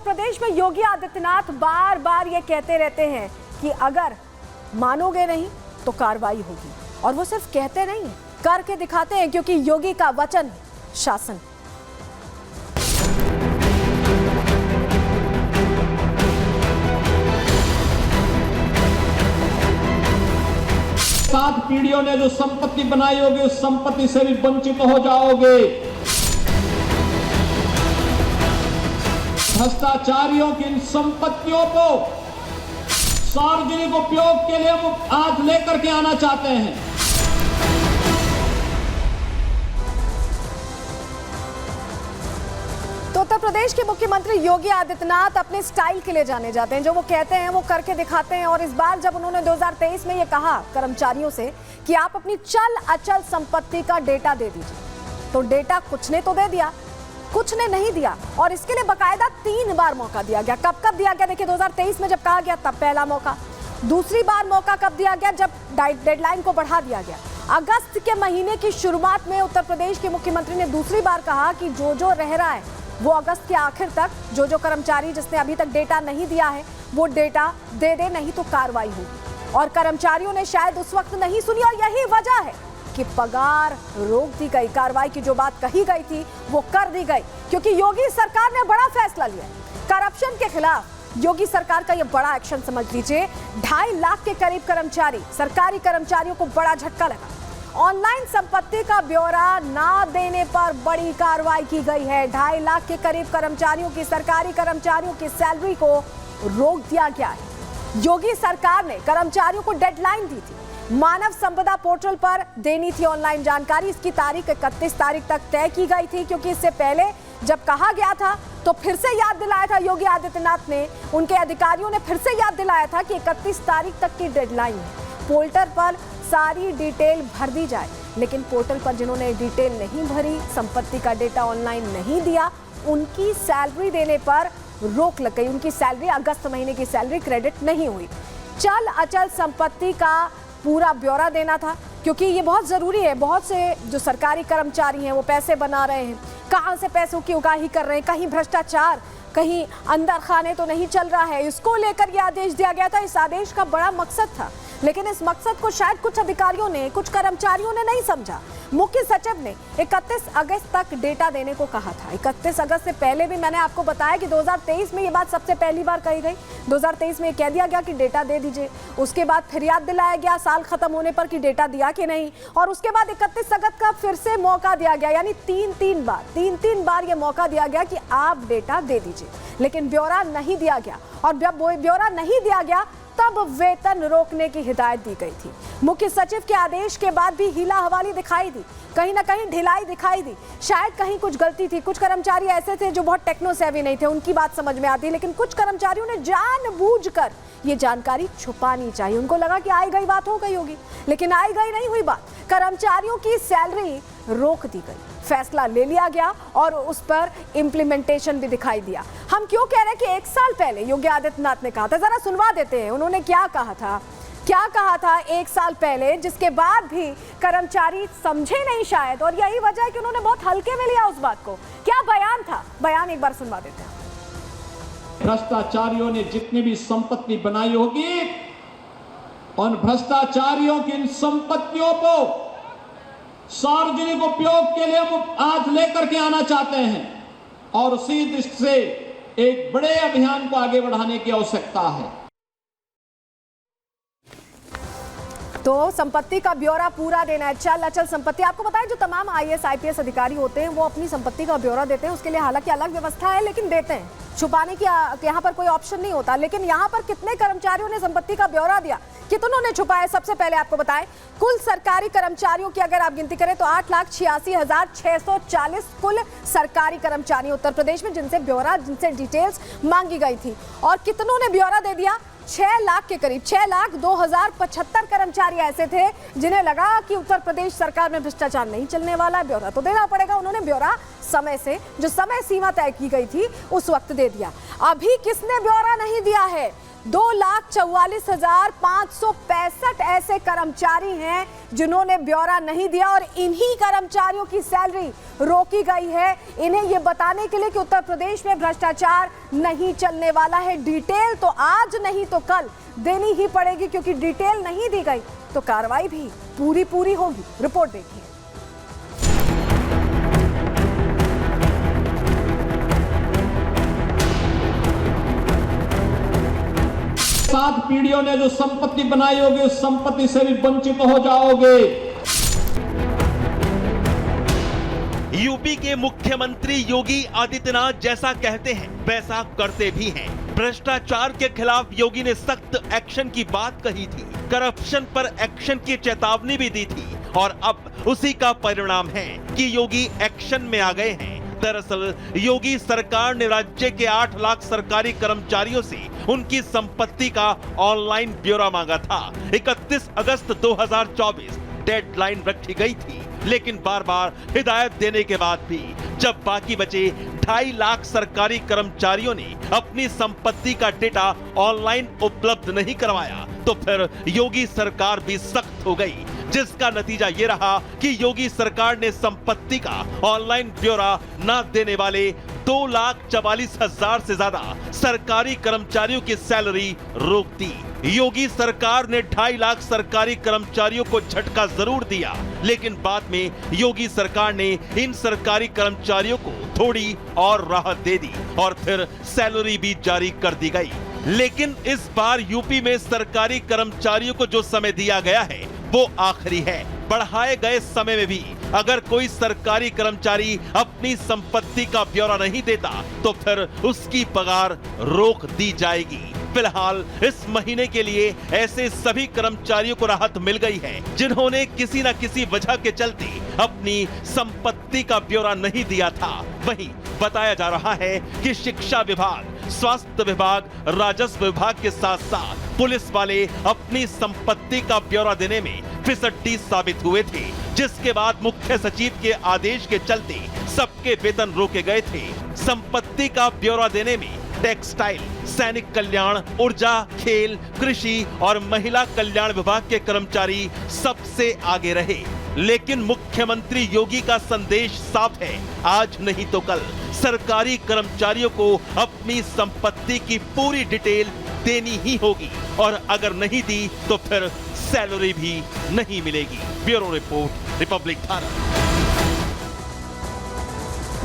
प्रदेश में योगी आदित्यनाथ बार बार ये कहते रहते हैं कि अगर मानोगे नहीं तो कार्रवाई होगी, और वो सिर्फ कहते नहीं करके दिखाते हैं, क्योंकि योगी का वचन शासन। सात पीढ़ियों ने जो संपत्ति बनाई होगी उस संपत्ति से भी वंचित हो जाओगे। भ्रष्टाचारियों की इन संपत्तियों को सार्वजनिक उपयोग के लिए वो आज लेकर के आना चाहते हैं। तो उत्तर प्रदेश के मुख्यमंत्री योगी आदित्यनाथ अपने स्टाइल के लिए जाने जाते हैं। जो वो कहते हैं वो करके दिखाते हैं। और इस बार जब उन्होंने 2023 में ये कहा कर्मचारियों से कि आप अपनी चल अचल संपत्ति का डेटा दे दीजिए, तो डेटा कुछ ने तो दे दिया, कुछ ने नहीं दिया। और इसके लिए बकायदा 3 बार मौका दिया गया। कब कब दिया गया? देखिए, 2023 में जब कहा गया तब पहला मौका। दूसरी बार मौका कब दिया गया? जब डेडलाइन को बढ़ा दिया गया। अगस्त के महीने की शुरुआत में उत्तर प्रदेश के मुख्यमंत्री ने दूसरी बार कहा कि जो रह रहा है वो अगस्त के आखिर तक जो कर्मचारी जिसने अभी तक डेटा नहीं दिया है वो डेटा दे दे, नहीं तो कार्रवाई होगी। और कर्मचारियों ने शायद उस वक्त नहीं सुनी, और यही वजह है कि पगार रोक दी गई। कार्रवाई की जो बात कही गई थी वो कर दी गई, क्योंकि योगी सरकार ने बड़ा फैसला लिया। करप्शन के खिलाफ योगी सरकार का ये बड़ा एक्शन समझ लीजिए। 2.5 लाख के करीब कर्मचारी, सरकारी कर्मचारियों को बड़ा झटका लगा। ऑनलाइन संपत्ति का ब्यौरा ना देने पर बड़ी कार्रवाई की गई है। 2.5 लाख के करीब कर्मचारियों की, सरकारी कर्मचारियों की सैलरी को रोक दिया गया है। योगी सरकार ने कर्मचारियों को डेडलाइन दी थी, मानव संपदा पोर्टल पर देनी थी ऑनलाइन जानकारी। इसकी तारीख 31 तारीख तक तय की गई थी, क्योंकि इससे पहले जब कहा गया था तो फिर से याद दिलाया था योगी आदित्यनाथ ने, उनके अधिकारियों ने फिर से याद दिलाया था कि 31 तारीख तक की डेडलाइन है, पोर्टल पर सारी डिटेल भर दी जाए। लेकिन पोर्टल पर जिन्होंने डिटेल नहीं भरी, संपत्ति का डेटा ऑनलाइन नहीं दिया, उनकी सैलरी देने पर रोक लग गई। उनकी सैलरी, अगस्त महीने की सैलरी क्रेडिट नहीं हुई। चल अचल संपत्ति का पूरा ब्यौरा देना था, क्योंकि ये बहुत जरूरी है। बहुत से जो सरकारी कर्मचारी हैं वो पैसे बना रहे हैं, कहां से पैसों की उगाही कर रहे हैं, कहीं भ्रष्टाचार, कहीं अंदर खाने तो नहीं चल रहा है। इसको लेकर यह आदेश दिया गया था। इस आदेश का बड़ा मकसद था, लेकिन इस मकसद को शायद कुछ अधिकारियों ने, कुछ कर्मचारियों ने नहीं समझा। मुख्य सचिव ने 31 अगस्त तक डेटा देने को कहा था। 31 अगस्त से पहले भी मैंने आपको बताया कि 2023 में ये बात सबसे पहली बार कही गई। 2023 में कह दिया गया कि डेटा दे दीजिए। उसके बाद फिर याद दिलाया गया साल खत्म होने पर कि डेटा दिया कि नहीं, और उसके बाद 31 अगस्त का फिर से मौका दिया गया। यानी तीन बार ये मौका दिया गया कि आप डेटा दे दीजिए, लेकिन ब्यौरा नहीं दिया गया। और जब वो ब्यौरा नहीं दिया गया तब वेतन रोकने की हिदायत दी गई थी। मुख्य सचिव के आदेश के बाद भी हीला हवाली दिखाई दी, कहीं ना कहीं ढिलाई दिखाई दी। शायद कहीं कुछ गलती थी। कुछ कर्मचारी ऐसे थे जो बहुत टेक्नो सेवी नहीं थे, उनकी बात समझ में आती, लेकिन कुछ कर्मचारियों ने जानबूझकर ये जानकारी छुपानी चाहिए। उनको लगा कि आई गई बात हो गई होगी, लेकिन आई गई नहीं हुई बात। कर्मचारियों की सैलरी रोक दी गई, फैसला ले लिया गया और उस पर इम्प्लीमेंटेशन भी दिखाई दिया। हम क्यों कह रहे हैं कि 1 साल पहले योगी आदित्यनाथ ने कहा था, जरा सुनवा देते हैं उन्होंने क्या कहा था 1 साल पहले, जिसके बाद भी कर्मचारी समझे नहीं शायद, और यही वजह है कि उन्होंने बहुत हल्के में लिया उस बात को। क्या बयान था? बयान एक बार सुनवा देते हैं। भ्रष्टाचारियों ने जितनी भी संपत्ति बनाई होगी, उन भ्रष्टाचारियों की इन संपत्तियों को सार्वजनिक उपयोग के लिए वो आज लेकर के आना चाहते हैं, और उसी दृष्टि से एक बड़े अभियान को आगे बढ़ाने की आवश्यकता है। तो संपत्ति का ब्यौरा पूरा देना है, चल अचल संपत्ति। आपको पता है जो तमाम IAS IPS अधिकारी होते हैं वो अपनी संपत्ति का ब्यौरा देते हैं। उसके लिए हालांकि अलग व्यवस्था है, लेकिन देते हैं। छुपाने की यहाँ पर कोई ऑप्शन नहीं होता। लेकिन यहाँ पर कितने कर्मचारियों ने संपत्ति का ब्यौरा दिया, कितनों ने छुपाया? सबसे पहले आपको बताएं, कुल सरकारी कर्मचारियों की अगर आप गिनती करें तो 8,86,640 कुल सरकारी कर्मचारी उत्तर प्रदेश में जिनसे ब्यौरा, जिनसे डिटेल्स मांगी गई थी। और कितनों ने ब्यौरा दे दिया? 6 लाख के करीब। 6,02,075 कर्मचारी ऐसे थे जिन्हें लगा कि उत्तर प्रदेश सरकार में भ्रष्टाचार नहीं चलने वाला है, ब्यौरा तो देना पड़ेगा। उन्होंने ब्यौरा समय से, जो समय सीमा तय की गई थी, उस वक्त दे दिया। अभी किसने ब्यौरा नहीं दिया है? 2,44,565 ऐसे कर्मचारी हैं जिन्होंने ब्यौरा नहीं दिया और इन्हीं कर्मचारियों की सैलरी रोकी गई है, इन्हें यह बताने के लिए कि उत्तर प्रदेश में भ्रष्टाचार नहीं चलने वाला है। डिटेल तो आज नहीं तो कल देनी ही पड़ेगी, क्योंकि डिटेल नहीं दी गई तो कार्रवाई भी पूरी होगी। रिपोर्ट देखिए। 7 पीढ़ियों ने जो संपत्ति बनाई होगी उस संपत्ति से भी वंचित हो जाओगे। यूपी के मुख्यमंत्री योगी आदित्यनाथ जैसा कहते हैं वैसा करते भी हैं। भ्रष्टाचार के खिलाफ योगी ने सख्त एक्शन की बात कही थी, करप्शन पर एक्शन की चेतावनी भी दी थी और अब उसी का परिणाम है कि योगी एक्शन में आ गए हैं। दरअसल योगी सरकार ने राज्य के 8 लाख सरकारी कर्मचारियों से उनकी संपत्ति का ऑनलाइन ब्यौरा मांगा था। 31 अगस्त 2024 डेडलाइन रखी गई थी, लेकिन बार बार हिदायत देने के बाद भी जब बाकी बचे 2.5 लाख सरकारी कर्मचारियों ने अपनी संपत्ति का डेटा ऑनलाइन उपलब्ध नहीं करवाया तो फिर योगी सरकार भी सख्त हो गई, जिसका नतीजा ये रहा कि योगी सरकार ने संपत्ति का ऑनलाइन ब्यौरा न देने वाले 2,44,000 से ज्यादा सरकारी कर्मचारियों की सैलरी रोक दी। योगी सरकार ने 2.5 लाख सरकारी कर्मचारियों को झटका जरूर दिया, लेकिन बाद में योगी सरकार ने इन सरकारी कर्मचारियों को थोड़ी और राहत दे दी और फिर सैलरी भी जारी कर दी गई। लेकिन इस बार यूपी में सरकारी कर्मचारियों को जो समय दिया गया है वो आखिरी है। बढ़ाए गए समय में भी अगर कोई सरकारी कर्मचारी अपनी संपत्ति का ब्यौरा नहीं देता तो फिर उसकी पगार रोक दी जाएगी। फिलहाल इस महीने के लिए ऐसे सभी कर्मचारियों को राहत मिल गई है जिन्होंने किसी न किसी वजह के चलते अपनी संपत्ति का ब्यौरा नहीं दिया था। वहीं बताया जा रहा है कि शिक्षा विभाग, स्वास्थ्य विभाग, राजस्व विभाग के साथ साथ पुलिस वाले अपनी संपत्ति का ब्यौरा देने में फिसड्डी साबित हुए थे, जिसके बाद मुख्य सचिव के आदेश के चलते सबके वेतन रोके गए थे। संपत्ति का ब्यौरा देने में टेक्सटाइल, सैनिक कल्याण, ऊर्जा, खेल, कृषि और महिला कल्याण विभाग के कर्मचारी सबसे आगे रहे। लेकिन मुख्यमंत्री योगी का संदेश साफ है, आज नहीं तो कल सरकारी कर्मचारियों को अपनी संपत्ति की पूरी डिटेल देनी ही होगी और अगर नहीं दी तो फिर सैलरी भी नहीं मिलेगी। Bureau report, Republic Bharat.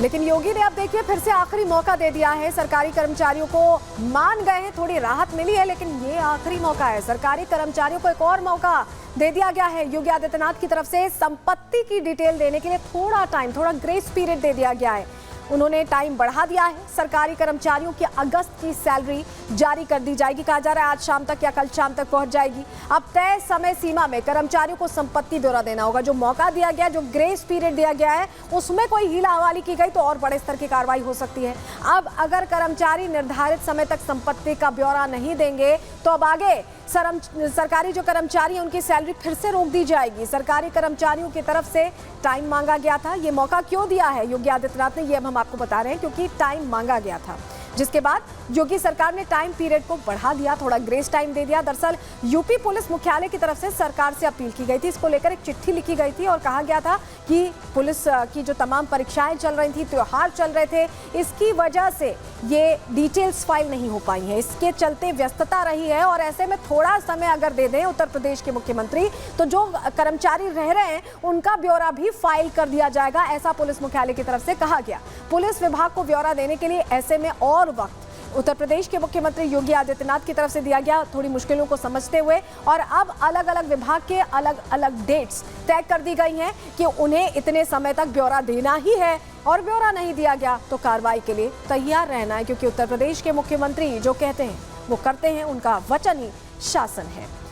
लेकिन योगी ने अब देखिए फिर से आखिरी मौका दे दिया है। सरकारी कर्मचारियों को मान गए हैं, थोड़ी राहत मिली है, लेकिन ये आखिरी मौका है। सरकारी कर्मचारियों को एक और मौका दे दिया गया है योगी आदित्यनाथ की तरफ से। संपत्ति की डिटेल देने के लिए थोड़ा टाइम, थोड़ा ग्रेस पीरियड दे दिया गया है। उन्होंने टाइम बढ़ा दिया है। सरकारी कर्मचारियों की अगस्त की सैलरी जारी कर दी जाएगी, कहा जा रहा है आज शाम तक या कल शाम तक पहुंच जाएगी। अब तय समय सीमा में कर्मचारियों को संपत्ति ब्यौरा देना होगा। जो मौका दिया गया, जो ग्रेस पीरियड दिया गया है, उसमें कोई हीला हवाली की गई तो और बड़े स्तर की कार्रवाई हो सकती है। अब अगर कर्मचारी निर्धारित समय तक संपत्ति का ब्यौरा नहीं देंगे तो अब आगे सरकारी जो कर्मचारी हैं उनकी सैलरी फिर से रोक दी जाएगी। सरकारी कर्मचारियों की तरफ से टाइम मांगा गया था। ये मौका क्यों दिया है योगी आदित्यनाथ ने, ये अब हम आपको बता रहे हैं, क्योंकि टाइम मांगा गया था, जिसके बाद योगी सरकार ने टाइम पीरियड को बढ़ा दिया, थोड़ा ग्रेस टाइम दे दिया। दरअसल यूपी पुलिस मुख्यालय की तरफ से सरकार से अपील की गई थी, इसको लेकर एक चिट्ठी लिखी गई थी और कहा गया था कि पुलिस की जो तमाम परीक्षाएं चल रही थी, त्योहार चल रहे थे, इसकी वजह से ये डिटेल्स फाइल नहीं हो पाई है, इसके चलते व्यस्तता रही है और ऐसे में थोड़ा समय अगर दे दें उत्तर प्रदेश के मुख्यमंत्री तो जो कर्मचारी रह रहे हैं उनका ब्यौरा भी फाइल कर दिया जाएगा, ऐसा पुलिस मुख्यालय की तरफ से कहा गया। पुलिस विभाग को ब्यौरा देने के लिए ऐसे में और वक्त उत्तर प्रदेश के मुख्यमंत्री योगी आदित्यनाथ की तरफ से दिया गया, थोड़ी मुश्किलों को समझते हुए। और अब अलग अलग विभाग के अलग अलग डेट्स तय कर दी गई हैं कि उन्हें इतने समय तक ब्यौरा देना ही है और ब्यौरा नहीं दिया गया तो कार्रवाई के लिए तैयार रहना है, क्योंकि उत्तर प्रदेश के मुख्यमंत्री जो कहते हैं वो करते हैं, उनका वचन ही शासन है।